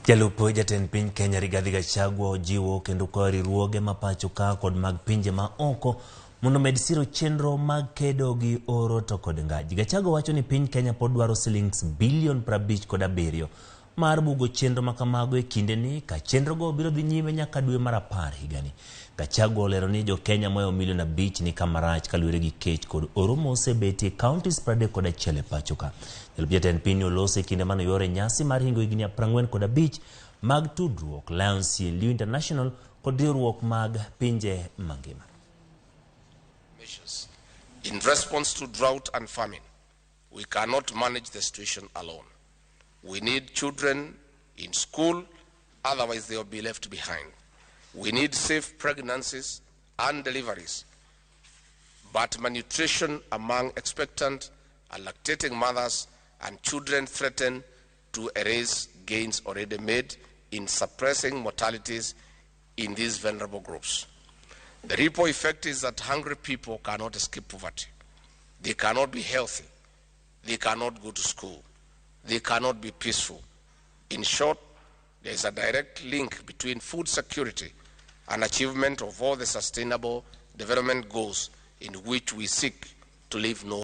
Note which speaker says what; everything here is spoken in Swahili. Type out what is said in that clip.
Speaker 1: Jalupo jatend piny Kenya Rigathi jiwo kendo kwayo riwruoge mapacho ka kod mag pinje ma oko mondo med siro chenro mag kedo gi oro to kod ngaji. Gachagua wacho ni piny Kenya pod dwaro shillings bilion 57 mar bugo chenro makamago e kinde ni ka chenro go biro dhi nyime nyaka dwe mar 10 higani. Gachagua olero ni jo Kenya moyo milion 5 ni kamarach kaluwore gi kech kod oro mosebeti counties 31 e pacho ka. Jatend piny olose kinde mano yore nyasi mar hingo higni 45 mag tudruok Lions Liu International kod riwruok mag pinje mangima.
Speaker 2: In response to drought and famine, we cannot manage the situation alone. We need children in school, otherwise they will be left behind. We need safe pregnancies and deliveries, but malnutrition among expectant and lactating mothers and children threaten to erase gains already made in suppressing mortalities in these vulnerable groups. The ripple effect is that hungry people cannot escape poverty. They cannot be healthy. They cannot go to school. They cannot be peaceful. In short, there is a direct link between food security and achievement of all the sustainable development goals in which we seek to leave no